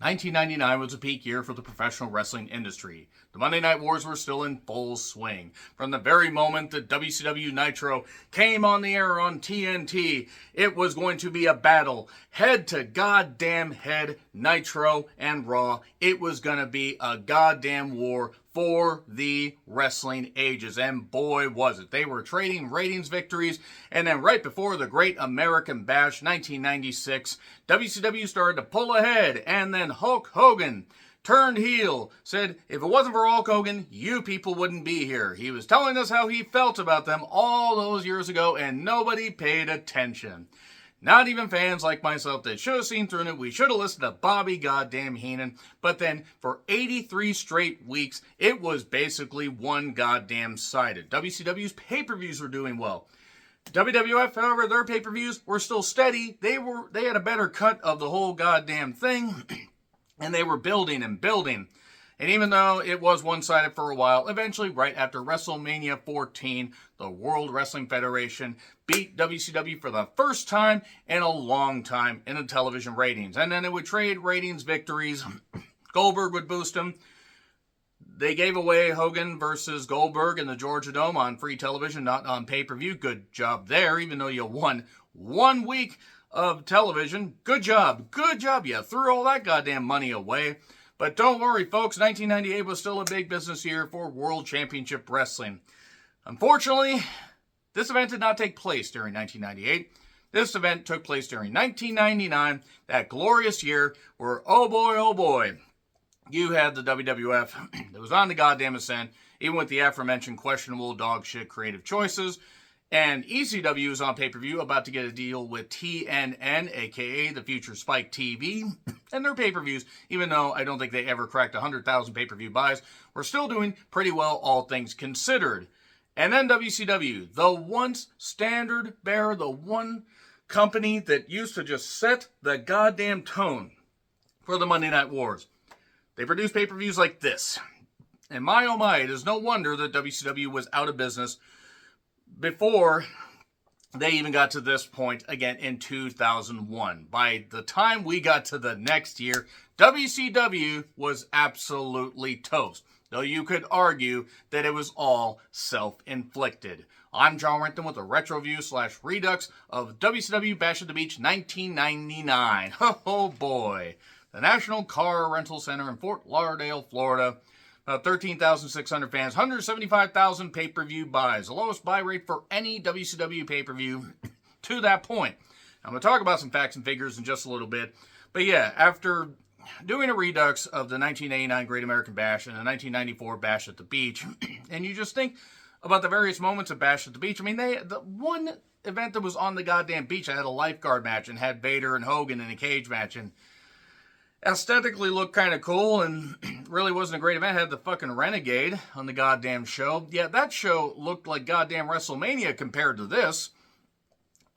1999 was a peak year for the professional wrestling industry. The Monday Night Wars were still in full swing. From the very moment that WCW Nitro came on the air on TNT, it was going to be a battle. Head to goddamn head, Nitro and Raw. It was going to be a goddamn war for the wrestling ages. And boy, was it. They were trading ratings victories. And then right before the Great American Bash, 1996, WCW started to pull ahead. And then Hulk Hogan turned heel, said, if it wasn't for Hulk Hogan, you people wouldn't be here. He was telling us how he felt about them all those years ago, and nobody paid attention. Not even fans like myself that should have seen through it. We should have listened to Bobby goddamn Heenan. But then, for 83 straight weeks, it was basically one goddamn sided. WCW's pay-per-views were doing well. WWF, however, their pay-per-views were still steady. They had a better cut of the whole goddamn thing. And they were building and building. And even though it was one-sided for a while, eventually, right after WrestleMania 14, the World Wrestling Federation beat WCW for the first time in a long time in the television ratings. And then it would trade ratings victories. Goldberg would boost them. They gave away Hogan versus Goldberg in the Georgia Dome on free television, not on pay-per-view. Good job there, even though you won 1 week of television. Good job. Good job. You threw all that goddamn money away. But don't worry, folks, 1998 was still a big business year for World Championship Wrestling. Unfortunately, this event did not take place during 1998. This event took place during 1999, that glorious year where, oh boy, you had the WWF that was on the goddamn ascent, even with the aforementioned questionable dog shit creative choices. And ECW was on pay-per-view, about to get a deal with TNN, aka the future Spike TV. And their pay-per-views, even though I don't think they ever cracked 100,000 pay-per-view buys, were still doing pretty well, all things considered. And then WCW, the once standard bearer, the one company that used to just set the goddamn tone for the Monday Night Wars. They produced pay-per-views like this. And my oh my, it is no wonder that WCW was out of business before they even got to this point again in 2001. By the time we got to the next year, WCW was absolutely toast. Though you could argue that it was all self-inflicted. I'm John Renton with a retro view / redux of WCW Bash at the Beach 1999. Oh boy. The National Car Rental Center in Fort Lauderdale, Florida. About 13,600 fans, 175,000 pay-per-view buys. The lowest buy rate for any WCW pay-per-view to that point. I'm going to talk about some facts and figures in just a little bit. But yeah, after doing a redux of the 1989 Great American Bash and the 1994 Bash at the Beach, and you just think about the various moments of Bash at the Beach. I mean, the one event that was on the goddamn beach, I had a lifeguard match and had Vader and Hogan in a cage match, and aesthetically looked kind of cool and really wasn't a great event. Had the fucking Renegade on the goddamn show. Yeah, that show looked like goddamn WrestleMania compared to this.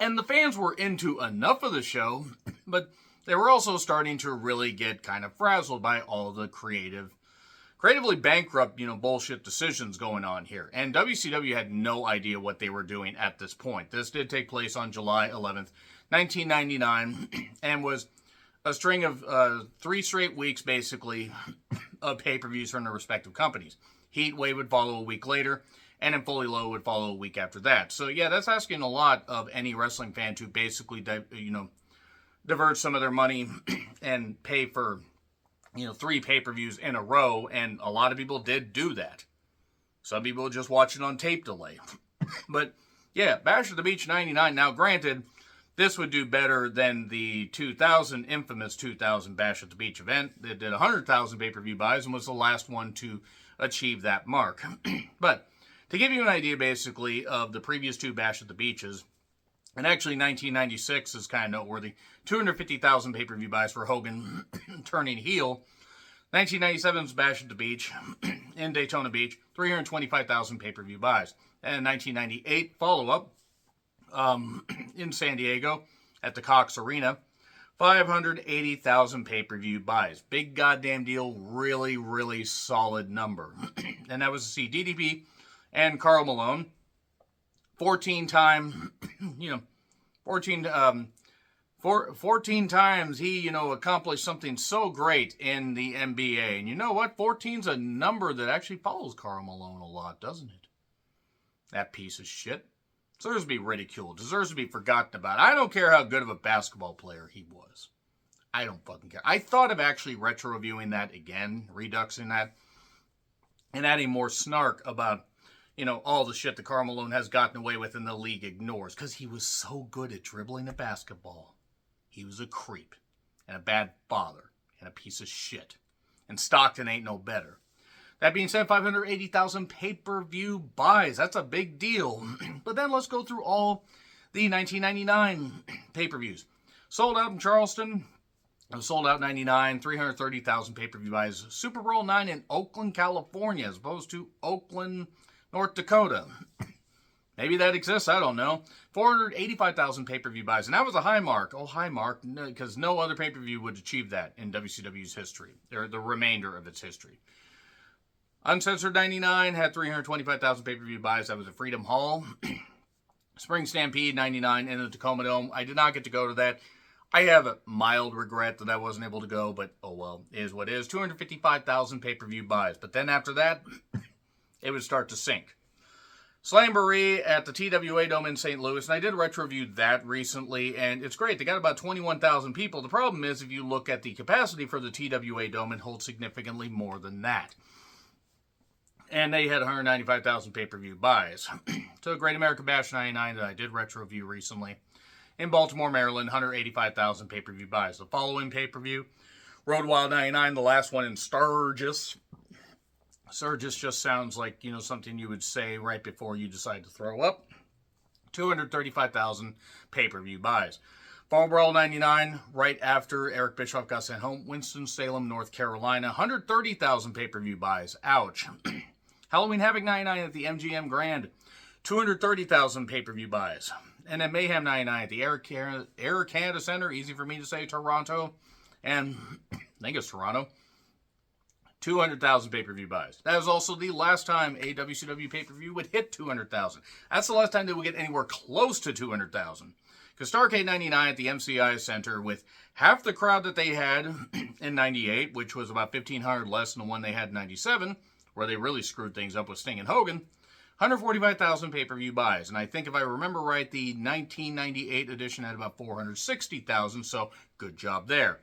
And the fans were into enough of the show, but they were also starting to really get kind of frazzled by all the creatively bankrupt, bullshit decisions going on here. And WCW had no idea what they were doing at this point. This did take place on July 11th, 1999, and was a string of 3 straight weeks, basically, of pay-per-views from the respective companies. Heatwave would follow a week later, and then Fully Low would follow a week after that. So, yeah, that's asking a lot of any wrestling fan to basically, divert some of their money and pay for, 3 pay-per-views in a row, and a lot of people did do that. Some people just watch it on tape delay. But, yeah, Bash at the Beach 99. Now, granted, this would do better than the infamous 2000 Bash at the Beach event that did 100,000 pay-per-view buys and was the last one to achieve that mark. But to give you an idea, basically, of the previous 2 Bash at the Beaches, and actually 1996 is kind of noteworthy, 250,000 pay-per-view buys for Hogan turning heel. 1997's Bash at the Beach in Daytona Beach, 325,000 pay-per-view buys. And 1998 follow-up, in San Diego at the Cox Arena, 580,000 pay-per-view buys. Big goddamn deal. Really, really solid number. And that was to see DDP and Karl Malone. 14 14 times he, accomplished something so great in the NBA. And you know what? 14's a number that actually follows Karl Malone a lot, doesn't it? That piece of shit deserves to be ridiculed, deserves to be forgotten about. I don't care how good of a basketball player he was. I don't fucking care. I thought of actually retro-reviewing that again, reduxing that, and adding more snark about, all the shit that Karl Malone has gotten away with and the league ignores, because he was so good at dribbling a basketball. He was a creep, and a bad father, and a piece of shit. And Stockton ain't no better. That being said, 580,000 pay-per-view buys. That's a big deal. But then let's go through all the 1999 pay-per-views. Sold out in Charleston. Sold out 99, 330,000 pay-per-view buys. Super Bowl 9 in Oakland, California, as opposed to Oakland, North Dakota. Maybe that exists, I don't know. 485,000 pay-per-view buys, and that was a high mark. Oh, high mark, because no other pay-per-view would achieve that in WCW's history, or the remainder of its history. Uncensored 99 had 325,000 pay-per-view buys. That was at Freedom Hall. Spring Stampede 99 in the Tacoma Dome. I did not get to go to that. I have a mild regret that I wasn't able to go, but oh well, is what is. 255,000 pay-per-view buys. But then after that, it would start to sink. Slamboree at the TWA Dome in St. Louis, and I did retro-review that recently, and it's great. They got about 21,000 people. The problem is, if you look at the capacity for the TWA Dome, it holds significantly more than that. And they had 195,000 pay-per-view buys. So Great American Bash 99 that I did retro-review recently. In Baltimore, Maryland, 185,000 pay-per-view buys. The following pay-per-view, Road Wild 99, the last one in Sturgis. Sturgis just sounds like, something you would say right before you decide to throw up. 235,000 pay-per-view buys. Fall Brawl 99, right after Eric Bischoff got sent home. Winston-Salem, North Carolina, 130,000 pay-per-view buys. Ouch. Halloween Havoc 99 at the MGM Grand, 230,000 pay-per-view buys. And then Mayhem 99 at the Air Canada Center, easy for me to say, Toronto. And I think it's Toronto. 200,000 pay-per-view buys. That was also the last time a WCW pay-per-view would hit 200,000. That's the last time they would get anywhere close to 200,000. Because Starrcade 99 at the MCI Center, with half the crowd that they had in 98, which was about 1,500 less than the one they had in 97, where they really screwed things up with Sting and Hogan, 145,000 pay-per-view buys. And I think if I remember right, the 1998 edition had about 460,000, so good job there.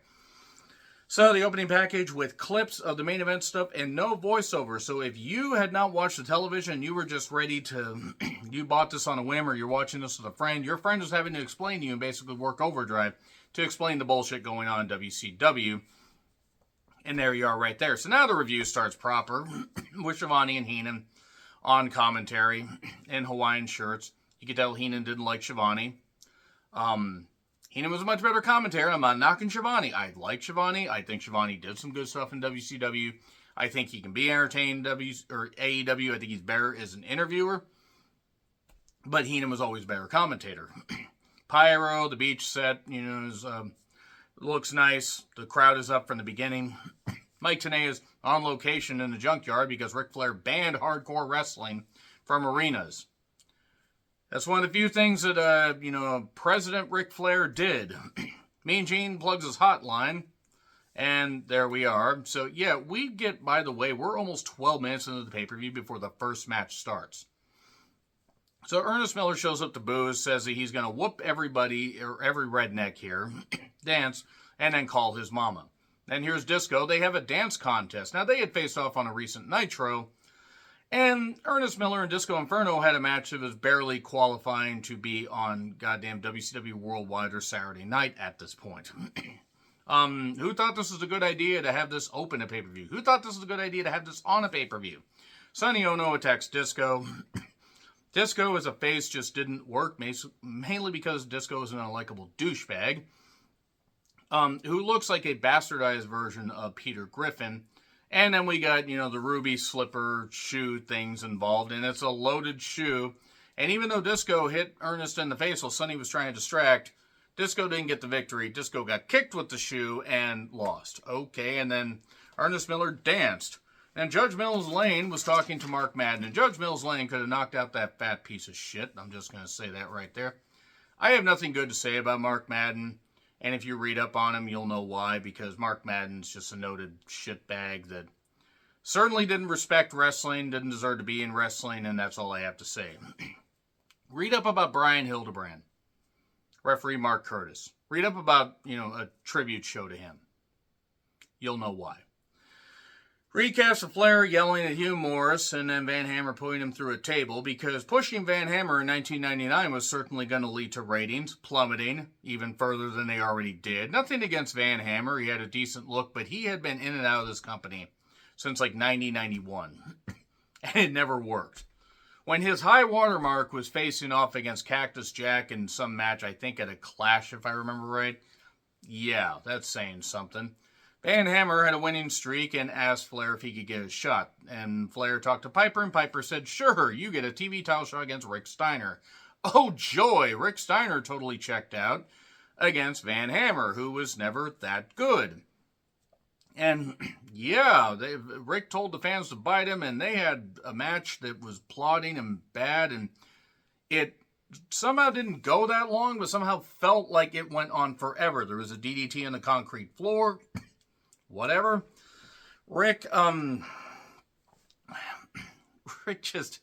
So the opening package with clips of the main event stuff and no voiceover. So if you had not watched the television, you were just ready to, you bought this on a whim, or you're watching this with a friend, your friend was having to explain to you and basically work overdrive to explain the bullshit going on in WCW. And there you are right there. So now the review starts proper with Schiavone and Heenan on commentary in Hawaiian shirts. You could tell Heenan didn't like Schiavone. Heenan was a much better commentator. I'm not knocking Schiavone. I like Schiavone. I think Schiavone did some good stuff in WCW. I think he can be entertained in AEW. I think he's better as an interviewer. But Heenan was always a better commentator. Pyro, the beach set, looks nice. The crowd is up from the beginning. Mike Tenay is on location in the Junkyard because Ric Flair banned hardcore wrestling from arenas. That's one of the few things that, President Ric Flair did. Mean Gene plugs his hotline, and there we are. So, yeah, we get, by the way, we're almost 12 minutes into the pay-per-view before the first match starts. So Ernest Miller shows up to booze, says that he's going to whoop everybody, or every redneck here, dance, and then call his mama. Then here's Disco. They have a dance contest. Now, they had faced off on a recent Nitro, and Ernest Miller and Disco Inferno had a match that was barely qualifying to be on goddamn WCW Worldwide or Saturday Night at this point. Who thought this was a good idea to have this open a pay-per-view? Who thought this was a good idea to have this on a pay-per-view? Sonny Ono attacks Disco. Disco as a face just didn't work, mainly because Disco is an unlikable douchebag, who looks like a bastardized version of Peter Griffin. And then we got, the ruby slipper shoe things involved, and it's a loaded shoe. And even though Disco hit Ernest in the face while Sonny was trying to distract, Disco didn't get the victory. Disco got kicked with the shoe and lost. Okay, and then Ernest Miller danced. And Judge Mills Lane was talking to Mark Madden, and Judge Mills Lane could have knocked out that fat piece of shit. I'm just going to say that right there. I have nothing good to say about Mark Madden, And if you read up on him, you'll know why, because Mark Madden's just a noted shitbag that certainly didn't respect wrestling, didn't deserve to be in wrestling, and that's all I have to say. Read up about Brian Hildebrand, referee Mark Curtis. Read up about, a tribute show to him. You'll know why. Recaps of Flair yelling at Hugh Morris and then Van Hammer putting him through a table, because pushing Van Hammer in 1999 was certainly going to lead to ratings plummeting even further than they already did. Nothing against Van Hammer. He had a decent look, but he had been in and out of this company since like 1991, and it never worked. When his high watermark was facing off against Cactus Jack in some match, I think at a Clash, if I remember right, yeah, that's saying something. Van Hammer had a winning streak and asked Flair if he could get a shot. And Flair talked to Piper, and Piper said, sure, you get a TV title shot against Rick Steiner. Oh, joy! Rick Steiner totally checked out against Van Hammer, who was never that good. And, yeah, Rick told the fans to bite him, and they had a match that was plodding and bad, and it somehow didn't go that long, but somehow felt like it went on forever. There was a DDT on the concrete floor. Whatever. Rick just...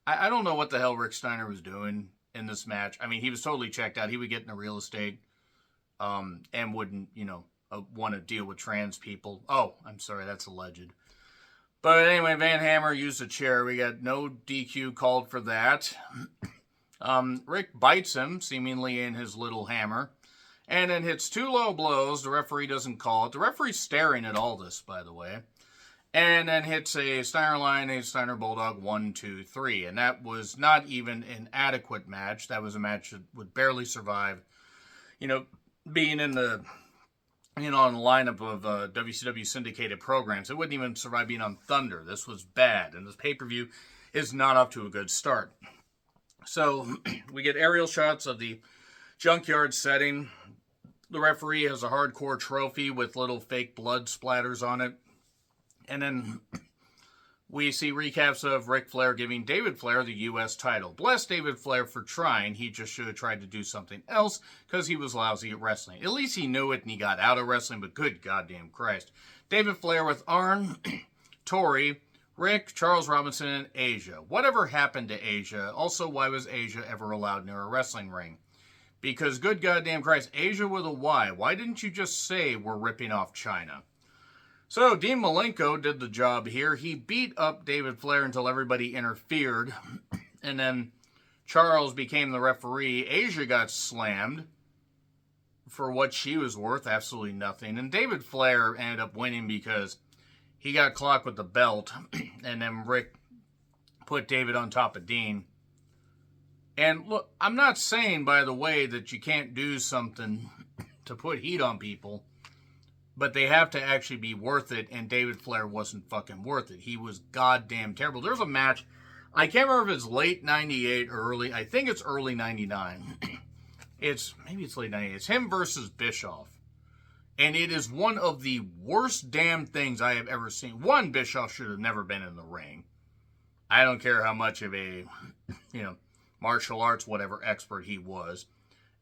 I don't know what the hell Rick Steiner was doing in this match. I mean, he was totally checked out. He would get into real estate and wouldn't, want to deal with trans people. Oh, I'm sorry, that's alleged. But anyway, Van Hammer used a chair. We got no DQ called for that. Rick bites him, seemingly in his little hammer, and then hits 2 low blows. The referee doesn't call it. The referee's staring at all this, by the way. And then hits a Steiner Lion, a Steiner Bulldog, 1, 2, 3. And that was not even an adequate match. That was a match that would barely survive, being in the, on the lineup of WCW syndicated programs. It wouldn't even survive being on Thunder. This was bad. And this pay-per-view is not off to a good start. So we get aerial shots of the junkyard setting. The referee has a hardcore trophy with little fake blood splatters on it. And then we see recaps of Ric Flair giving David Flair the U.S. title. Bless David Flair for trying. He just should have tried to do something else because he was lousy at wrestling. At least he knew it and he got out of wrestling, but good goddamn Christ. David Flair with Arn, Tori, Rick, Charles Robinson, and Asia. Whatever happened to Asia? Also, why was Asia ever allowed near a wrestling ring? Because good goddamn Christ, Asia with a Y. Why didn't you just say we're ripping off China? So, Dean Malenko did the job here. He beat up David Flair until everybody interfered. And then Charles became the referee. Asia got slammed for what she was worth. Absolutely nothing. And David Flair ended up winning because he got clocked with the belt. And then Rick put David on top of Dean. And look, I'm not saying, by the way, that you can't do something to put heat on people. But they have to actually be worth it, and David Flair wasn't fucking worth it. He was goddamn terrible. There's a match, I can't remember if it's late 98 or early, I think it's early 99. Maybe it's late 98. It's him versus Bischoff. And it is one of the worst damn things I have ever seen. One, Bischoff should have never been in the ring. I don't care how much of a, martial arts, whatever, expert he was.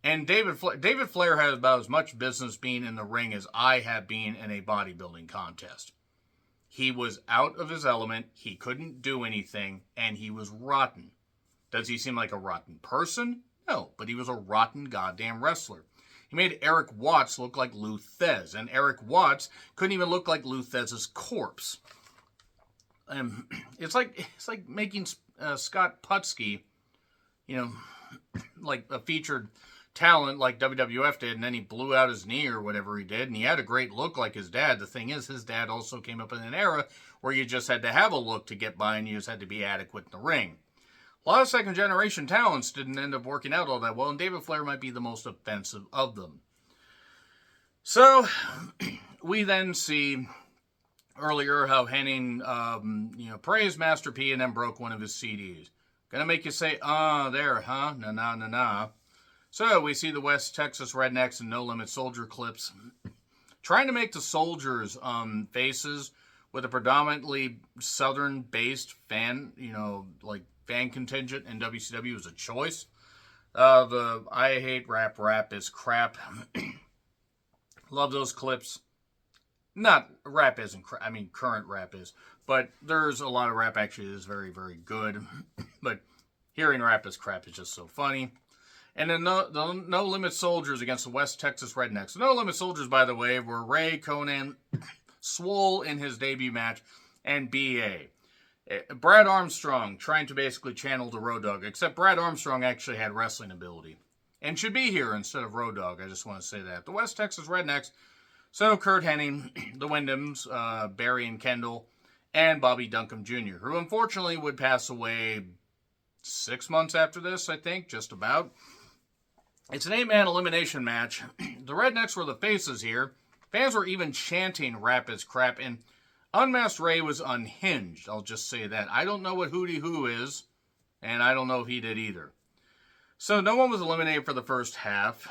And David Flair had about as much business being in the ring as I have been in a bodybuilding contest. He was out of his element, he couldn't do anything, and he was rotten. Does he seem like a rotten person? No, but he was a rotten goddamn wrestler. He made Eric Watts look like Lou Thez, and Eric Watts couldn't even look like Lou Thez's corpse. It's like making Scott Putski, like a featured talent like WWF did, and then he blew out his knee or whatever he did, and he had a great look like his dad. The thing is, his dad also came up in an era where you just had to have a look to get by, and you just had to be adequate in the ring. A lot of second-generation talents didn't end up working out all that well, and David Flair might be the most offensive of them. So, we then see earlier how Henning, praised Master P and then broke one of his CDs. Gonna make you say, there, huh? Nah. So, we see the West Texas Rednecks and No Limit Soldier clips trying to make the soldiers faces with a predominantly Southern-based fan, fan contingent in WCW was a choice. The I hate rap is crap. Love those clips. Not rap isn't crap. I mean, current rap is. But there's a lot of rap actually that is very, very good. But hearing rap is crap is just so funny. And then the No Limit Soldiers against the West Texas Rednecks. The No Limit Soldiers, by the way, were Ray, Conan, Swole in his debut match, and B.A. Brad Armstrong trying to basically channel the Road Dogg, except Brad Armstrong actually had wrestling ability and should be here instead of Road Dogg. I just want to say that. The West Texas Rednecks, so Kurt Hennig, the Wyndhams, Barry and Kendall, and Bobby Duncombe Jr., who unfortunately would pass away 6 months after this, I think, just about. It's an 8-man elimination match. The Rednecks were the faces here. Fans were even chanting rap is crap, and Unmasked Ray was unhinged. I'll just say that. I don't know what Hootie Who is, and I don't know if he did either. So no one was eliminated for the first half.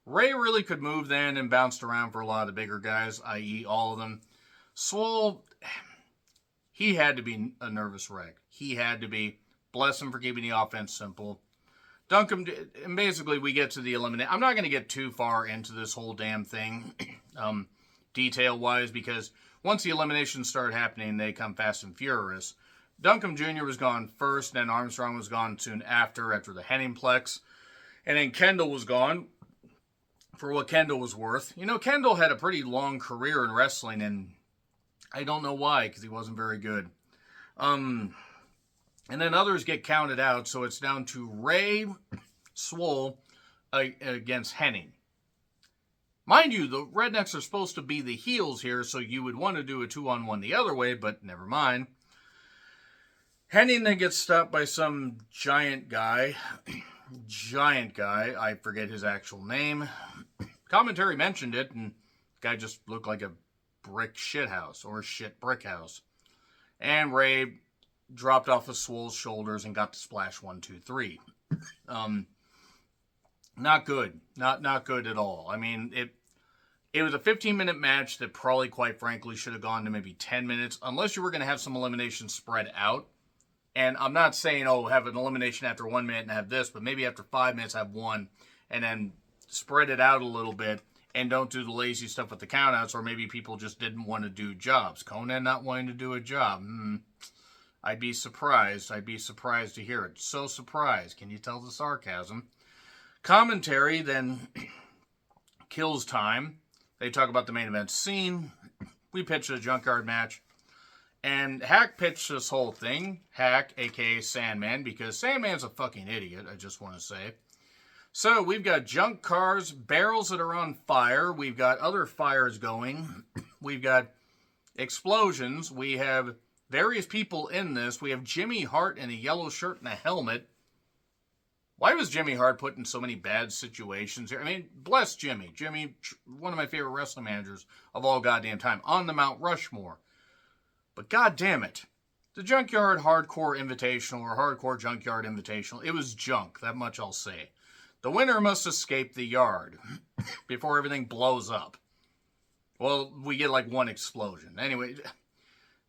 Ray really could move then and bounced around for a lot of the bigger guys, i.e. all of them. Swole, he had to be a nervous wreck. He had to be. Bless him for keeping the offense simple. Duncombe, and basically we get to the elimination. I'm not going to get too far into this whole damn thing, detail-wise, because once the eliminations start happening, they come fast and furious. Duncombe Jr. was gone first, then Armstrong was gone soon after the Henningplex, and then Kendall was gone for what Kendall was worth. You know, Kendall had a pretty long career in wrestling, and I don't know why, because he wasn't very good. And then others get counted out, so it's down to Ray, Swole, against Hennig. Mind you, the Rednecks are supposed to be the heels here, so you would want to do a 2-on-1 the other way, but never mind. Hennig then gets stopped by some giant guy. I forget his actual name. Commentary mentioned it, and the guy just looked like a brick shithouse, or shit brick house. And Ray dropped off of Swole's shoulders and got the splash 1, 2, 3. Not good. Not good at all. I mean, it was a 15-minute match that probably, quite frankly, should have gone to maybe 10 minutes, unless you were going to have some elimination spread out. And I'm not saying, have an elimination after 1 minute and have this, but maybe after 5 minutes have one, and then spread it out a little bit, and don't do the lazy stuff with the countouts, or maybe people just didn't want to do jobs. Conan not wanting to do a job. I'd be surprised. I'd be surprised to hear it. So surprised. Can you tell the sarcasm? Commentary then kills time. They talk about the main event scene. We pitched a Junkyard match. And Hack pitched this whole thing. Hack, a.k.a. Sandman, because Sandman's a fucking idiot, I just want to say. So we've got junk cars, barrels that are on fire. We've got other fires going. We've got explosions. We have various people in this. We have Jimmy Hart in a yellow shirt and a helmet. Why was Jimmy Hart put in so many bad situations here? I mean, bless Jimmy. Jimmy, one of my favorite wrestling managers of all goddamn time, on the Mount Rushmore. But god damn it. The Junkyard Hardcore Invitational, or Hardcore Junkyard Invitational, it was junk. That much I'll say. The winner must escape the yard before everything blows up. Well, we get like one explosion. Anyway,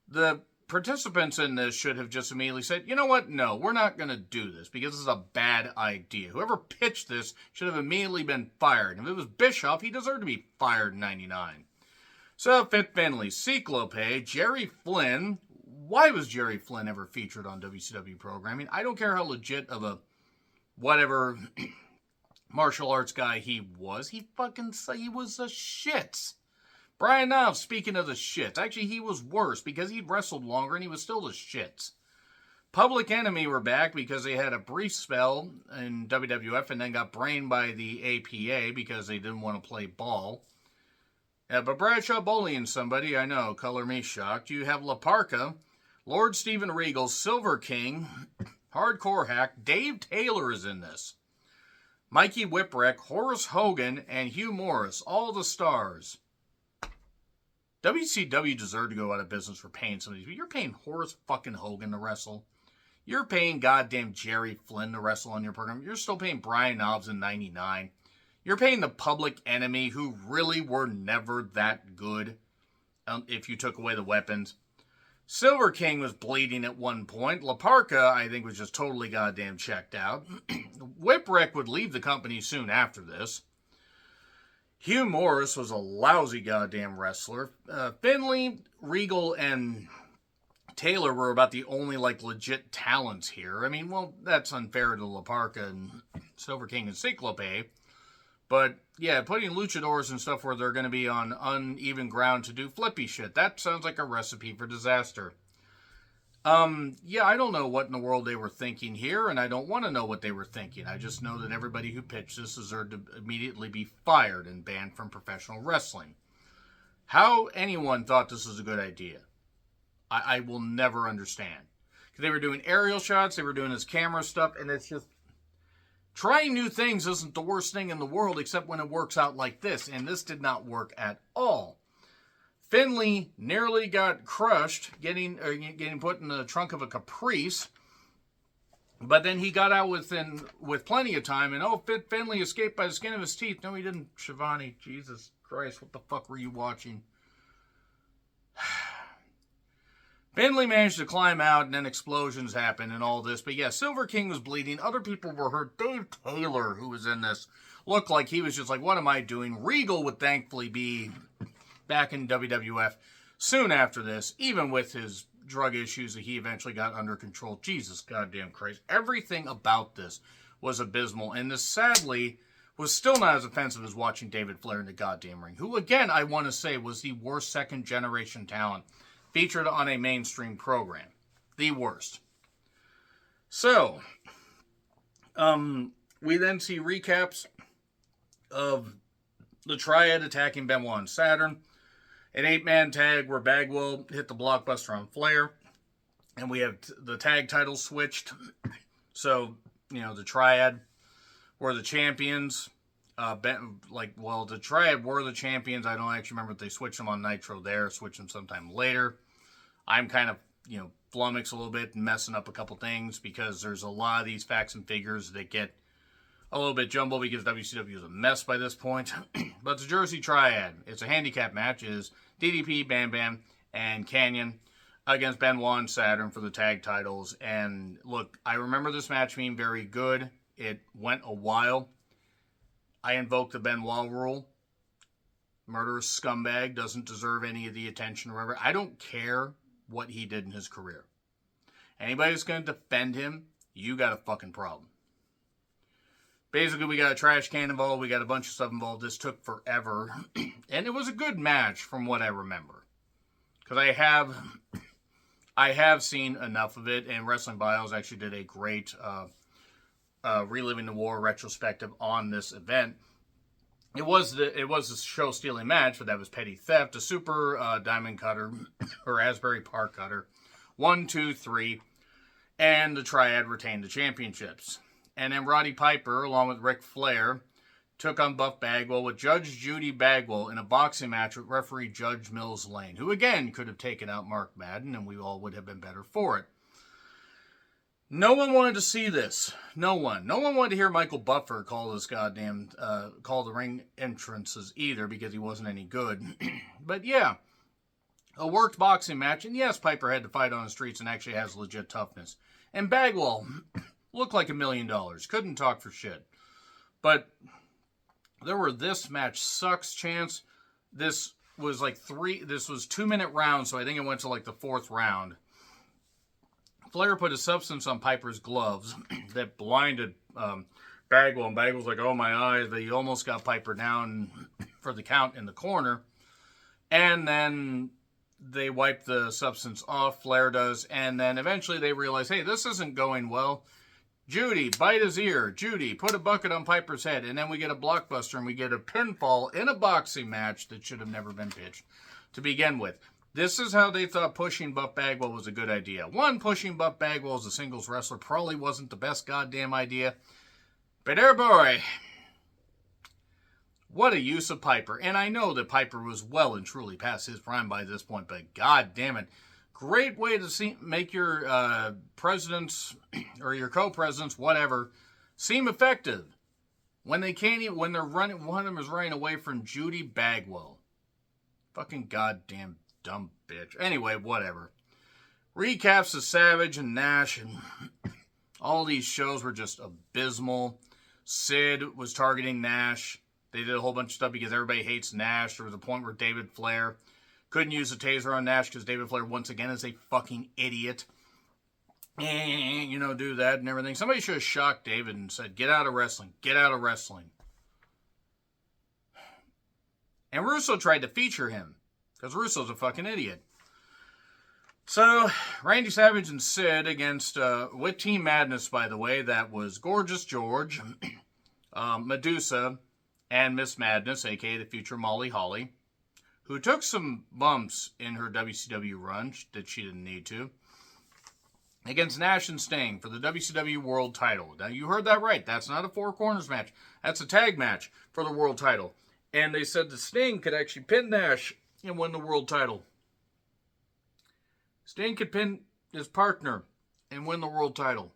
the participants in this should have just immediately said, you know what? No, we're not going to do this because this is a bad idea. Whoever pitched this should have immediately been fired. If it was Bischoff, he deserved to be fired in 99. So, Fit Finley, Cyclope, Jerry Flynn. Why was Jerry Flynn ever featured on WCW programming? I don't care how legit of a whatever martial arts guy he was. He was a shit. Brian Knopf, speaking of the shits, actually he was worse because he'd wrestled longer and he was still the shits. Public Enemy were back because they had a brief spell in WWF and then got brained by the APA because they didn't want to play ball. But Bradshaw bullying somebody, I know, color me shocked. You have La Parka, Lord Steven Regal, Silver King, Hardcore Hack, Dave Taylor is in this. Mikey Whipwreck, Horace Hogan, and Hugh Morris, all the stars. WCW deserved to go out of business for paying some of these. You're paying Horace fucking Hogan to wrestle. You're paying goddamn Jerry Flynn to wrestle on your program. You're still paying Brian Knobs in 99. You're paying the Public Enemy, who really were never that good if you took away the weapons. Silver King was bleeding at one point. La Parka, I think, was just totally goddamn checked out. Whipwreck would leave the company soon after this. Hugh Morris was a lousy goddamn wrestler. Finley, Regal, and Taylor were about the only, legit talents here. I mean, well, that's unfair to La Parka and Silver King and Cyclope. But, yeah, putting luchadors and stuff where they're going to be on uneven ground to do flippy shit, that sounds like a recipe for disaster. Yeah, I don't know what in the world they were thinking here, and I don't want to know what they were thinking. I just know that everybody who pitched this deserved to immediately be fired and banned from professional wrestling. How anyone thought this was a good idea, I will never understand. Because they were doing aerial shots, they were doing this camera stuff, and it's just... Trying new things isn't the worst thing in the world, except when it works out like this, and this did not work at all. Finley nearly got crushed, getting put in the trunk of a Caprice, but then he got out with plenty of time, and Finley escaped by the skin of his teeth. No, he didn't, Shivani. Jesus Christ, what the fuck were you watching? Finley managed to climb out, and then explosions happened and all this. But yeah, Silver King was bleeding. Other people were hurt. Dave Taylor, who was in this, looked like he was just like, what am I doing? Regal would thankfully be back in WWF soon after this, even with his drug issues that he eventually got under control. Jesus goddamn Christ. Everything about this was abysmal. And this, sadly, was still not as offensive as watching David Flair in the goddamn ring, who, again, I want to say was the worst second-generation talent featured on a mainstream program. The worst. So, we then see recaps of the Triad attacking Benoit and Saturn. An 8-man tag where Bagwell hit the blockbuster on Flair. And we have the tag titles switched. So, the Triad were the champions. The Triad were the champions. I don't actually remember if they switched them on Nitro there, switched them sometime later. I'm kind of, flummoxed a little bit and messing up a couple things because there's a lot of these facts and figures that get a little bit jumbled because WCW is a mess by this point. But the Jersey Triad, it's a handicap match, is DDP, Bam Bam, and Canyon against Benoit and Saturn for the tag titles. And look, I remember this match being very good. It went a while. I invoked the Benoit rule. Murderous scumbag, doesn't deserve any of the attention or whatever. I don't care what he did in his career. Anybody that's going to defend him, you got a fucking problem. Basically, we got a trash can involved. We got a bunch of stuff involved. This took forever. And it was a good match from what I remember. Because I have seen enough of it. And Wrestling Bios actually did a great Reliving the War retrospective on this event. It was a show-stealing match, but that was petty theft. A super diamond cutter, or Asbury Park cutter. 1, 2, 3. And the Triad retained the championships. And then Roddy Piper, along with Ric Flair, took on Buff Bagwell with Judge Judy Bagwell in a boxing match with referee Judge Mills Lane, who again could have taken out Mark Madden, and we all would have been better for it. No one wanted to see this. No one. No one wanted to hear Michael Buffer call the ring entrances either because he wasn't any good. But yeah, a worked boxing match. And yes, Piper had to fight on the streets and actually has legit toughness. And Bagwell looked like $1 million. Couldn't talk for shit. But there were this match sucks chance. This was 2-minute rounds, so I think it went to the 4th round. Flair put a substance on Piper's gloves that blinded Bagwell. And Bagwell's like, oh my eyes. He almost got Piper down for the count in the corner. And then they wipe the substance off, Flair does. And then eventually they realize, hey, this isn't going well. Judy, bite his ear. Judy, put a bucket on Piper's head. And then we get a blockbuster and we get a pinfall in a boxing match that should have never been pitched to begin with. This is how they thought pushing Buff Bagwell was a good idea. One, pushing Buff Bagwell as a singles wrestler probably wasn't the best goddamn idea. But boy, what a use of Piper. And I know that Piper was well and truly past his prime by this point, but god damn it. Great way to make your presidents or your co-presidents, whatever, seem effective. When they can't even, when they're running, one of them is running away from Judy Bagwell. Fucking goddamn dumb bitch. Anyway, whatever. recaps of Savage and Nash, and all these shows were just abysmal. Sid was targeting Nash. They did a whole bunch of stuff because everybody hates Nash. There was a point where David Flair couldn't use a taser on Nash because David Flair, once again, is a fucking idiot. Do that and everything. Somebody should have shocked David and said, get out of wrestling. Get out of wrestling. And Russo tried to feature him because Russo's a fucking idiot. So, Randy Savage and Sid against, with Team Madness, by the way, that was Gorgeous George, Medusa, and Miss Madness, a.k.a. the future Molly Holly, who took some bumps in her WCW run that she didn't need to, against Nash and Sting for the WCW World title. Now, you heard that right. That's not a Four Corners match. That's a tag match for the World title. And they said that Sting could actually pin Nash and win the World title. Sting could pin his partner and win the World title.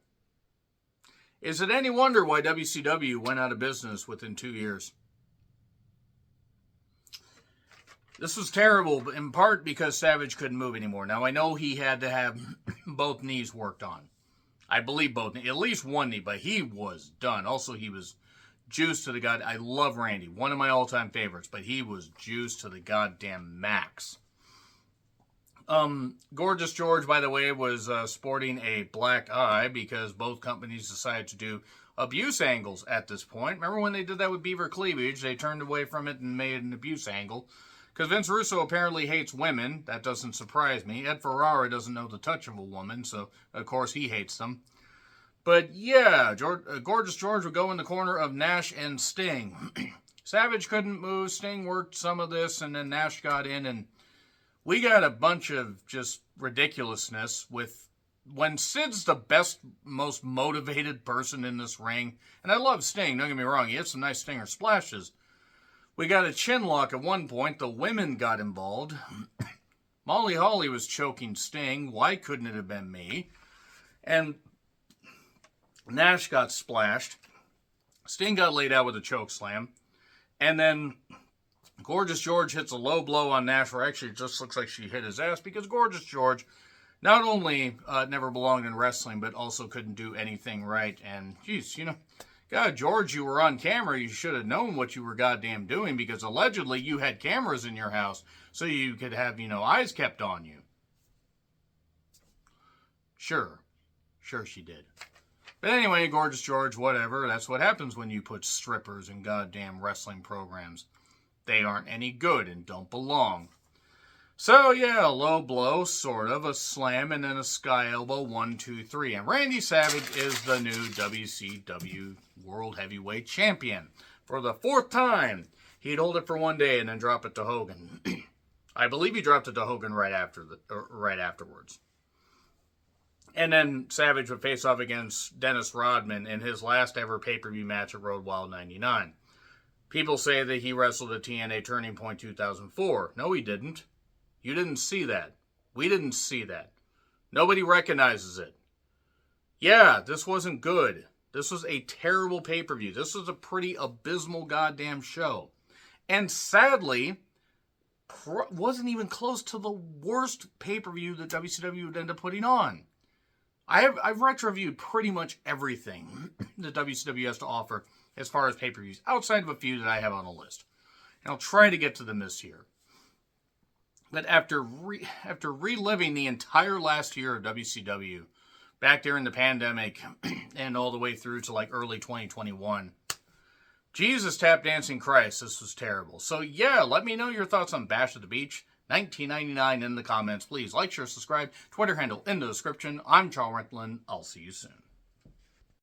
Is it any wonder why WCW went out of business within 2 years? This was terrible, in part because Savage couldn't move anymore. Now, I know he had to have both knees worked on. I believe both knees, at least one knee, but he was done. Also, he was juiced to the god. I love Randy, one of my all-time favorites, but he was juiced to the goddamn max. Gorgeous George, by the way, was sporting a black eye because both companies decided to do abuse angles at this point. Remember when they did that with Beaver Cleavage? They turned away from it and made an abuse angle. Because Vince Russo apparently hates women. That doesn't surprise me. Ed Ferrara doesn't know the touch of a woman, so of course he hates them. But yeah, Gorgeous George would go in the corner of Nash and Sting. Savage couldn't move. Sting worked some of this, and then Nash got in, and we got a bunch of just ridiculousness with when Sid's the best, most motivated person in this ring. And I love Sting, don't get me wrong. He had some nice Stinger splashes. We got a chin lock at one point. The women got involved. Molly Holly was choking Sting. Why couldn't it have been me? And Nash got splashed. Sting got laid out with a choke slam. And then Gorgeous George hits a low blow on Nash, where actually it just looks like she hit his ass, because Gorgeous George not only never belonged in wrestling, but also couldn't do anything right. And, geez, God, George, you were on camera. You should have known what you were goddamn doing, because allegedly you had cameras in your house so you could have, eyes kept on you. Sure she did. But anyway, Gorgeous George, whatever. That's what happens when you put strippers in goddamn wrestling programs. They aren't any good and don't belong. So, yeah, a low blow, sort of, a slam, and then a sky elbow, 1, 2, 3. And Randy Savage is the new WCW World Heavyweight Champion. For the 4th time, he'd hold it for one day and then drop it to Hogan. I believe he dropped it to Hogan right afterwards. And then Savage would face off against Dennis Rodman in his last ever pay-per-view match at Road Wild 99. People say that he wrestled at TNA Turning Point 2004. No, he didn't. You didn't see that. We didn't see that. Nobody recognizes it. Yeah, this wasn't good. This was a terrible pay-per-view. This was a pretty abysmal goddamn show. And sadly, wasn't even close to the worst pay-per-view that WCW would end up putting on. I've retro-reviewed pretty much everything that WCW has to offer as far as pay-per-views, outside of a few that I have on the list. And I'll try to get to them this year. But after reliving the entire last year of WCW, back during the pandemic and all the way through to like early 2021, Jesus tap dancing Christ, this was terrible. So yeah, let me know your thoughts on Bash at the Beach 1999 in the comments. Please like, share, subscribe, Twitter handle in the description. I'm Charles Rentlin. I'll see you soon.